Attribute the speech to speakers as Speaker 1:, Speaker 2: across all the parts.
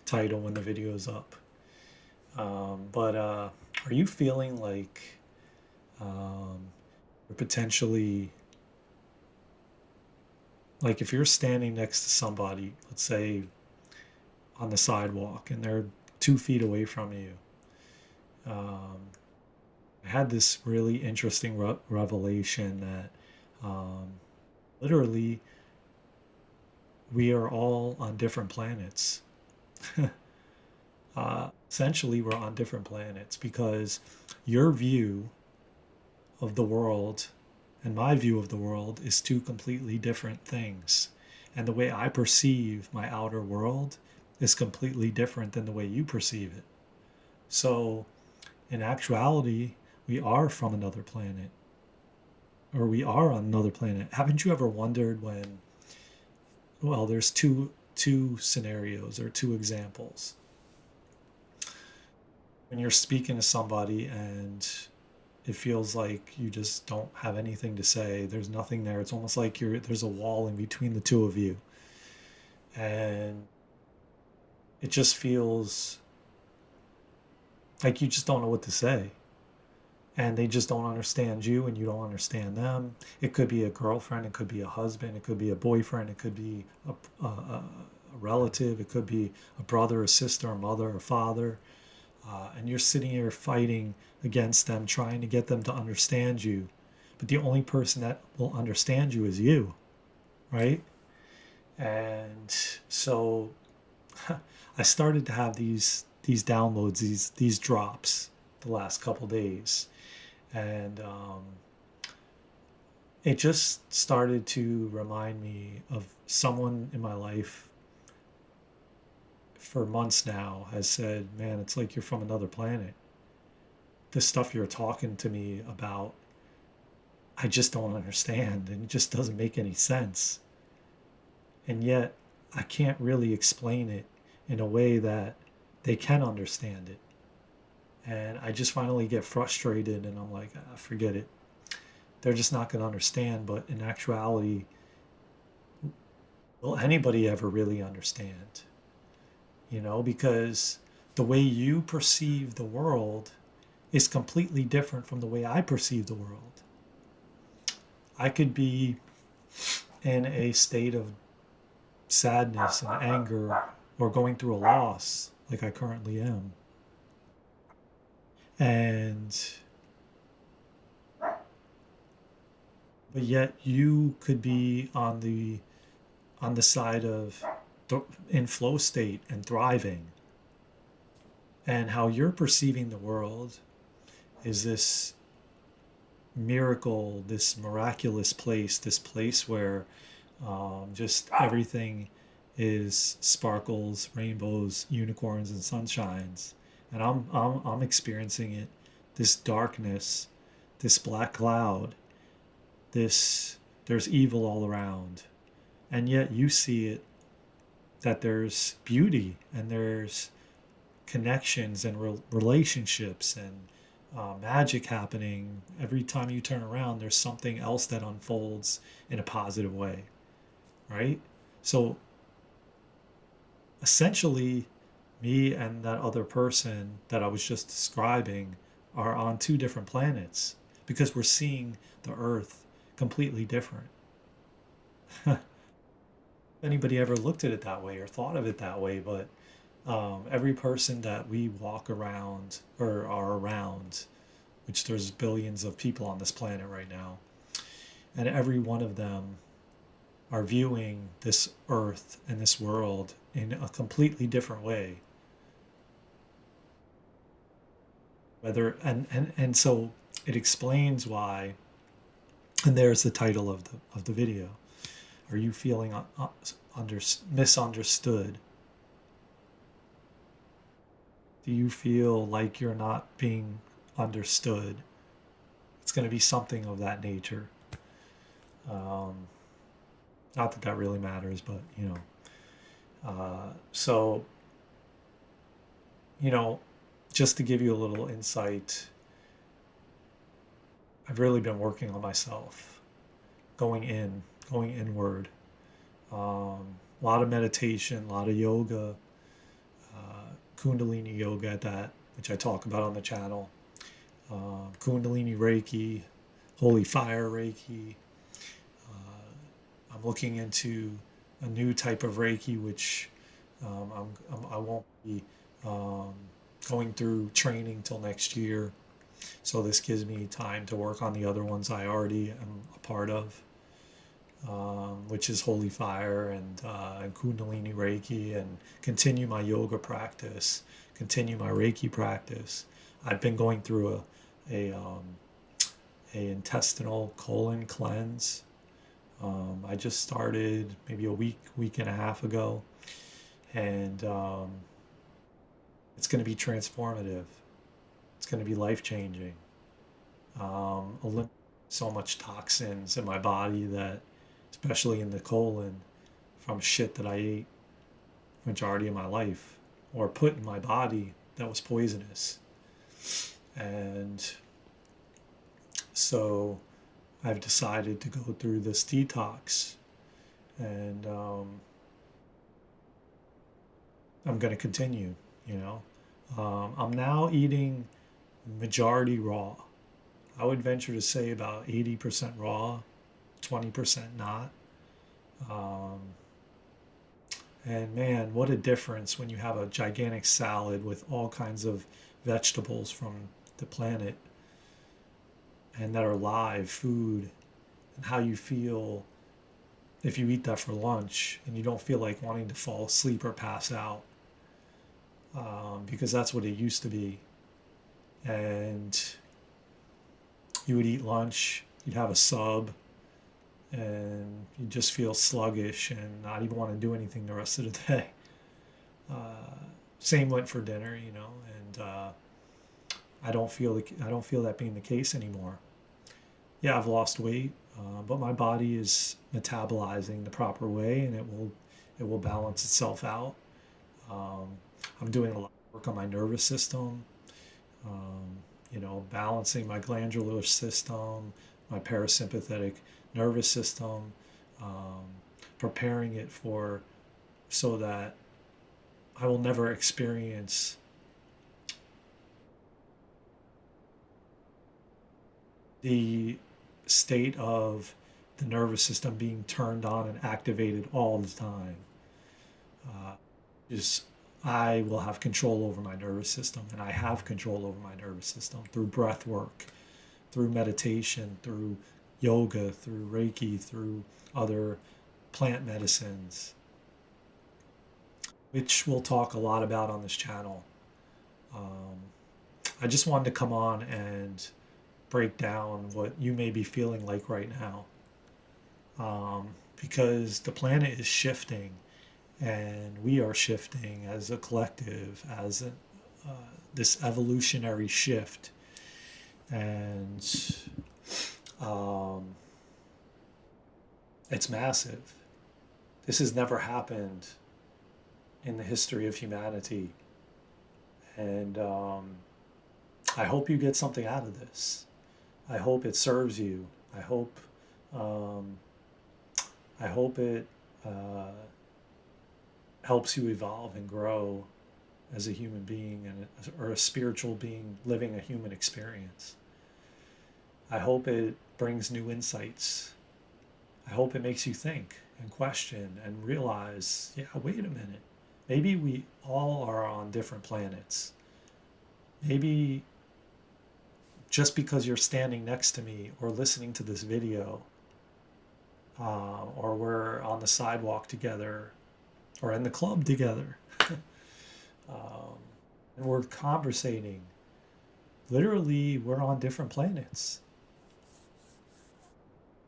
Speaker 1: title when the video is up. But are you feeling like um, you're potentially, like if you're standing next to somebody, let's say on the sidewalk, and they're 2 feet away from you? Um, I had this really interesting revelation that um, literally we are all on different planets. Essentially, we're on different planets because your view of the world and my view of the world is two completely different things. And the way I perceive my outer world is completely different than the way you perceive it. So, in actuality, we are from another planet, or we are on another planet. Haven't you ever wondered when, well, there's two scenarios or two examples. When you're speaking to somebody and it feels like you just don't have anything to say. There's nothing there. It's almost like there's a wall in between the two of you. And it just feels like you just don't know what to say. And they just don't understand you and you don't understand them. It could be a girlfriend, it could be a husband, it could be a boyfriend, it could be a relative, it could be a brother, a sister, a mother, a father. And you're sitting here fighting against them, trying to get them to understand you. But the only person that will understand you is you, right? And so I started to have these downloads, these drops the last couple days, and it just started to remind me of someone in my life for months now has said, "Man, it's like you're from another planet. The stuff you're talking to me about, I just don't understand, and it just doesn't make any sense." And yet, I can't really explain it in a way that they can understand it. And I just finally get frustrated and I'm like, ah, forget it. They're just not going to understand. But in actuality, will anybody ever really understand? Because the way you perceive the world is completely different from the way I perceive the world. I could be in a state of sadness and anger or going through a loss like I currently am. And but yet you could be on the side of in flow state and thriving, and how you're perceiving the world is this miracle, this miraculous place, this place where just everything is sparkles, rainbows, unicorns, and sunshines. And I'm experiencing it, this darkness, this black cloud, this there's evil all around. And yet you see it, that there's beauty and there's connections and relationships and magic happening. Every time you turn around, there's something else that unfolds in a positive way, right? So essentially, me and that other person that I was just describing are on two different planets because we're seeing the earth completely different. If anybody ever looked at it that way or thought of it that way, but every person that we walk around or are around, which there's billions of people on this planet right now, and every one of them are viewing this earth and this world in a completely different way. And so it explains why, and there's the title of the video. Are you feeling under misunderstood? Do you feel like you're not being understood? It's going to be something of that nature. Um, Not that that really matters, but so you know, just to give you a little insight, I've really been working on myself, going inward. A lot of meditation, a lot of yoga, Kundalini yoga at that, which I talk about on the channel. Kundalini Reiki, Holy Fire Reiki. I'm looking into a new type of Reiki, which I won't be um, going through training till next year. So this gives me time to work on the other ones I already am a part of, which is Holy Fire and Kundalini Reiki, and continue my yoga practice, continue my Reiki practice. I've been going through a intestinal colon cleanse. I just started maybe a week and a half ago, and it's going to be transformative. It's going to be life changing. Eliminate so much toxins in my body that, especially in the colon, from shit that I ate majority of my life or put in my body that was poisonous. And so I've decided to go through this detox, and I'm going to continue, you know. I'm now eating majority raw. I would venture to say about 80% raw, 20% not. Um, and man, what a difference when you have a gigantic salad with all kinds of vegetables from the planet and that are live food, and how you feel if you eat that for lunch and you don't feel like wanting to fall asleep or pass out, because that's what it used to be. And you would eat lunch, you'd have a sub, and you just feel sluggish and not even want to do anything the rest of the day. Uh, Same went for dinner, you know, and I don't feel that being the case anymore. Yeah, I've lost weight, but my body is metabolizing the proper way, and it will balance itself out. Um, I'm doing a lot of work on my nervous system, um, you know, balancing my glandular system, my parasympathetic nervous system, um, preparing it for so that I will never experience the state of the nervous system being turned on and activated all the time. Uh, just I will have control over my nervous system, and I have control over my nervous system through breath work, through meditation, through yoga, through Reiki, through other plant medicines, which we'll talk a lot about on this channel. Um, I just wanted to come on and break down what you may be feeling like right now, because the planet is shifting, and we are shifting as a collective, as this evolutionary shift. And um, it's massive. This has never happened in the history of humanity. And I hope you get something out of this. I hope it serves you. I hope um, I hope it uh, helps you evolve and grow as a human being, and or a spiritual being living a human experience. I hope it brings new insights. I hope it makes you think and question and realize, yeah, wait a minute. Maybe we all are on different planets. Maybe just because you're standing next to me or listening to this video, or we're on the sidewalk together or in the club together, um, and we're conversating, literally, we're on different planets.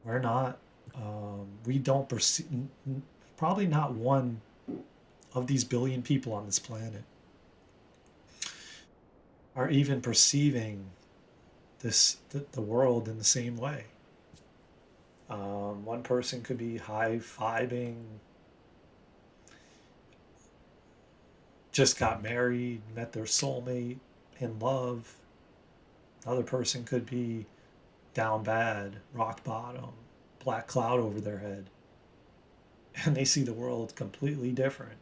Speaker 1: We're not, we don't perceive, probably not one of these billion people on this planet are even perceiving the world in the same way. One person could be high-fiving, just got married, met their soulmate, in love. Another person could be down bad, rock bottom, black cloud over their head, and they see the world completely different.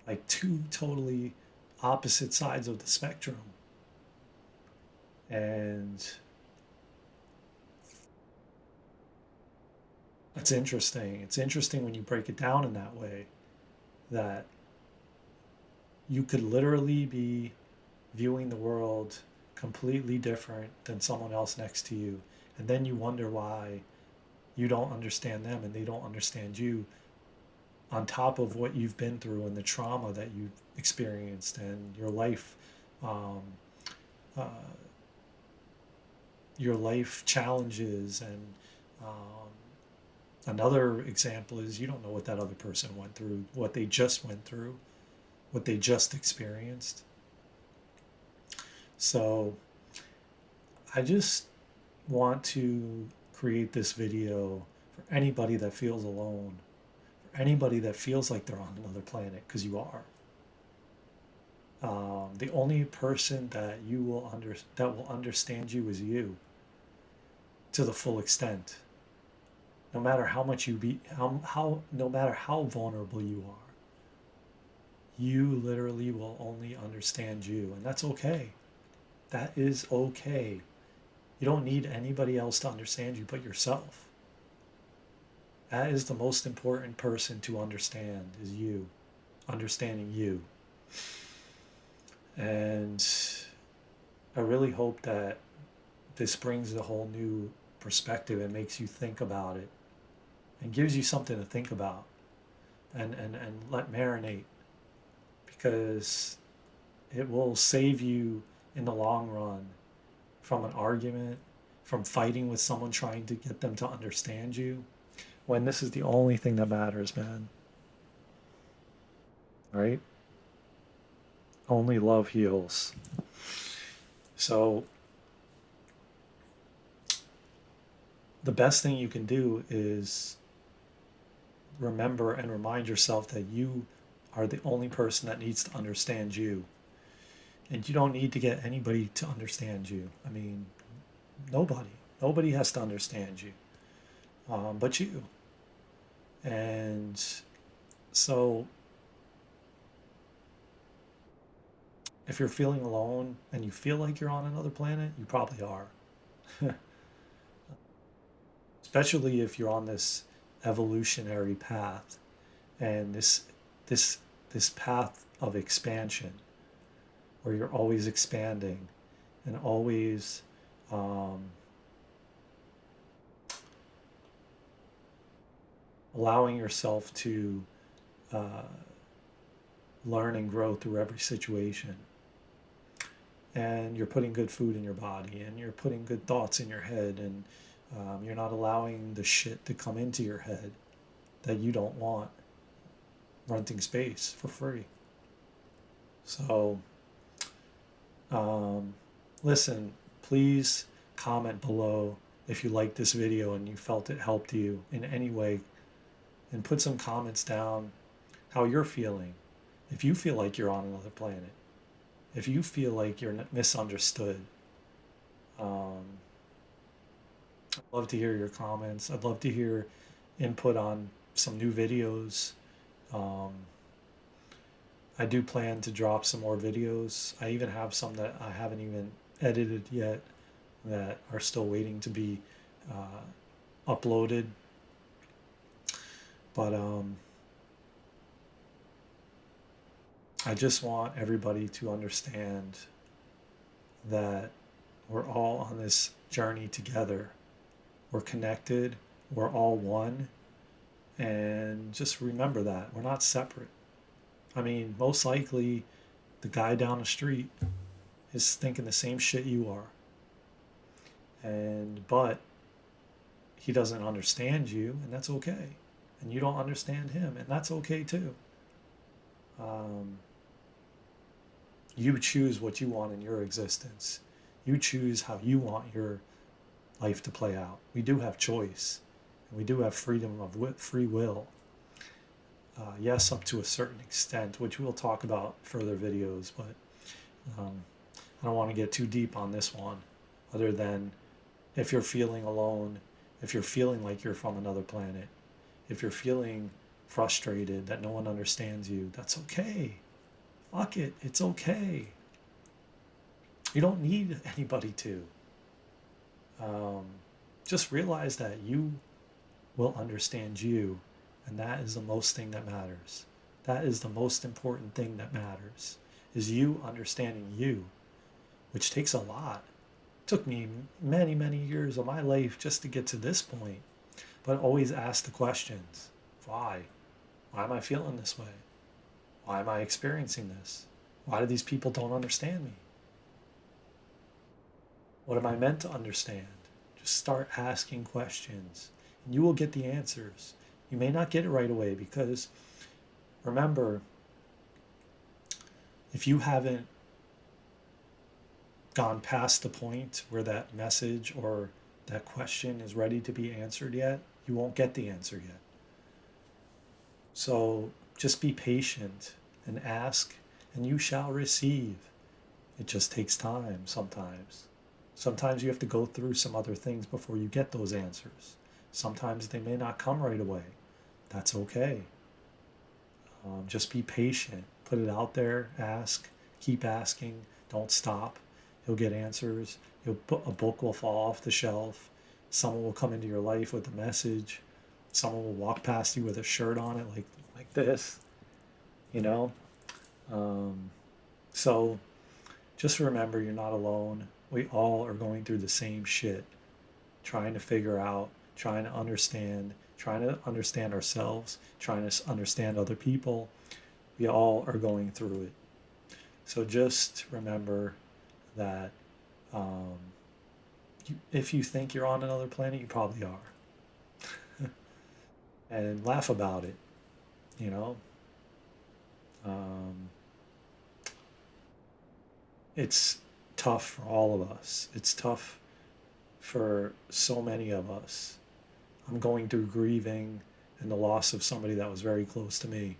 Speaker 1: like two totally opposite sides of the spectrum. And it's interesting. It's interesting when you break it down in that way, that you could literally be viewing the world completely different than someone else next to you. And then you wonder why you don't understand them and they don't understand you, on top of what you've been through and the trauma that you've experienced and um, uh, your life challenges. And um, another example is you don't know what that other person went through, what they just went through, what they just experienced. So I just want to create this video for anybody that feels alone, for anybody that feels like they're on another planet, because you are. The only person that that will understand you is you, to the full extent. No matter how much you be, no matter how vulnerable you are, you literally will only understand you, and that's okay. That is okay. You don't need anybody else to understand you but yourself. That is the most important person to understand, is you, understanding you. And I really hope that this brings a whole new perspective and makes you think about it and gives you something to think about, and let marinate, because it will save you in the long run from an argument, from fighting with someone trying to get them to understand you, when this is the only thing that matters, man. Right? Only love heals. So the best thing you can do is remember and remind yourself that you are the only person that needs to understand you. And you don't need to get anybody to understand you. I mean, nobody. Nobody has to understand you, but you. And so if you're feeling alone and you feel like you're on another planet, you probably are. Especially if you're on this evolutionary path, and this this path of expansion, where you're always expanding and always um, allowing yourself to uh, learn and grow through every situation. And you're putting good food in your body, and you're putting good thoughts in your head, and you're not allowing the shit to come into your head that you don't want, renting space for free. So, um, listen, please comment below if you liked this video and you felt it helped you in any way, and put some comments down how you're feeling. If you feel like you're on another planet, if you feel like you're misunderstood, um, I'd love to hear your comments. I'd love to hear input on some new videos. Um, I do plan to drop some more videos. I even have some that I haven't even edited yet that are still waiting to be uploaded. But I just want everybody to understand that we're all on this journey together. We're connected. We're all one. And just remember that we're not separate. I mean, most likely the guy down the street is thinking the same shit you are. But he doesn't understand you, and that's okay. And you don't understand him, and that's okay too. You choose what you want in your existence. You choose how you want your life to play out. We do have choice, and we do have freedom of free will. Yes, up to a certain extent, which we'll talk about further videos, but I don't want to get too deep on this one, other than if you're feeling alone, if you're feeling like you're from another planet, if you're feeling frustrated that no one understands you, that's okay. Fuck it, it's okay. You don't need anybody to. Um, just realize that you will understand you, and that is the most thing that matters. That is the most important thing that matters, is you understanding you, which takes a lot. It took me many, many years of my life just to get to this point, but always ask the questions. Why? Why am I feeling this way? Why am I experiencing this? Why do these people don't understand me? What am I meant to understand? Just start asking questions and you will get the answers. You may not get it right away because remember, if you haven't gone past the point where that message or that question is ready to be answered yet, you won't get the answer yet. So just be patient and ask, and you shall receive. It just takes time sometimes. Sometimes you have to go through some other things before you get those answers. Sometimes they may not come right away. That's okay. Just be patient. Put it out there. Ask. Keep asking. Don't stop. You'll get answers. A book will fall off the shelf. Someone will come into your life with a message. Someone will walk past you with a shirt on it like this, you know? So just remember you're not alone. We all are going through the same shit, trying to figure out, trying to understand ourselves, trying to understand other people. We all are going through it. So just remember that if you think you're on another planet, you probably are. And laugh about it, you know? It's tough for all of us. It's tough for so many of us. I'm going through grieving and the loss of somebody that was very close to me.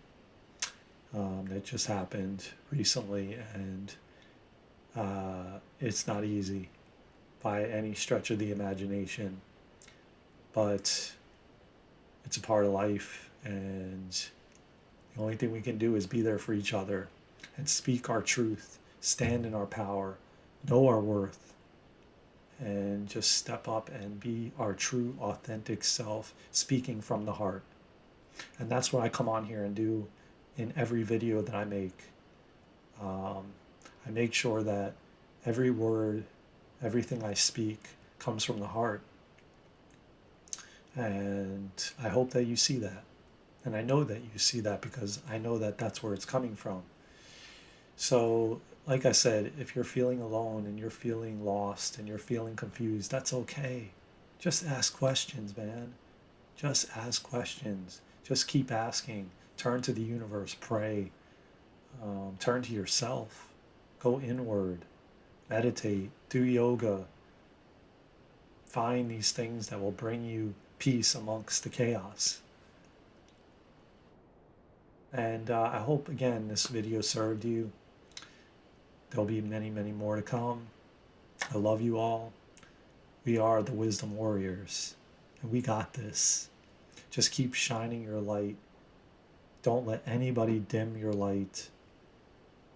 Speaker 1: That just happened recently, and it's not easy by any stretch of the imagination, but it's a part of life, and the only thing we can do is be there for each other and speak our truth, stand in our power, know our worth, and just step up and be our true, authentic self, speaking from the heart. And that's what I come on here and do in every video that I make. I make sure that every word, everything I speak comes from the heart. And I hope that you see that. And I know that you see that because I know that that's where it's coming from. So, like I said, if you're feeling alone and you're feeling lost and you're feeling confused, that's okay. Just ask questions, man. Just ask questions. Just keep asking. Turn to the universe, pray. Turn to yourself. Go inward. Meditate. Do yoga. Find these things that will bring you peace amongst the chaos. And I hope, again, this video served you. There'll be many, many more to come. I love you all. We are the Wisdom Warriors, and we got this. Just keep shining your light. Don't let anybody dim your light.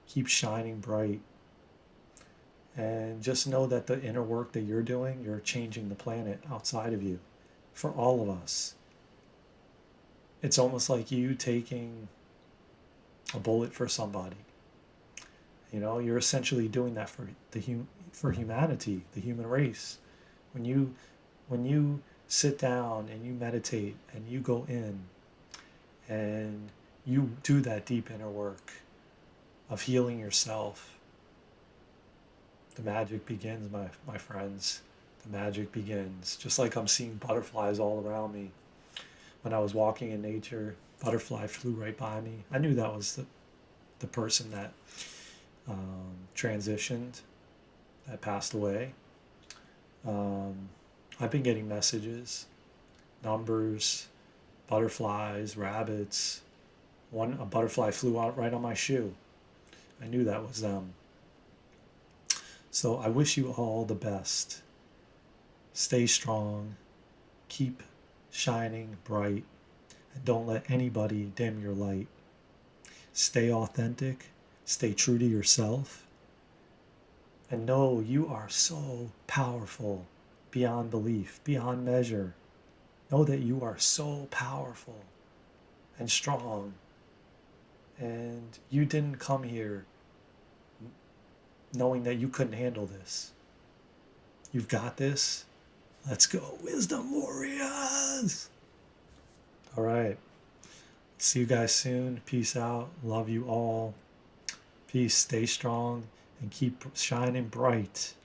Speaker 1: Keep shining bright. And just know that the inner work that you're doing, you're changing the planet outside of you for all of us. It's almost like you taking a bullet for somebody. You know, you're essentially doing that for humanity, the human race. When you sit down and you meditate and you go in and you do that deep inner work of healing yourself, the magic begins, my friends. The magic begins. Just like I'm seeing butterflies all around me. When I was walking in nature, butterfly flew right by me. I knew that was the person that transitioned, that passed away. I've been getting messages, numbers, butterflies, rabbits. A butterfly flew out right on my shoe. I knew that was them. So I wish you all the best. Stay strong. Keep shining bright. And don't let anybody dim your light. Stay authentic, stay true to yourself, and know you are so powerful beyond belief, beyond measure. Know that you are so powerful and strong, and you didn't come here knowing that you couldn't handle this. You've got this. Let's go, Wisdom Warriors! All right. See you guys soon. Peace out. Love you all. Peace. Stay strong and keep shining bright.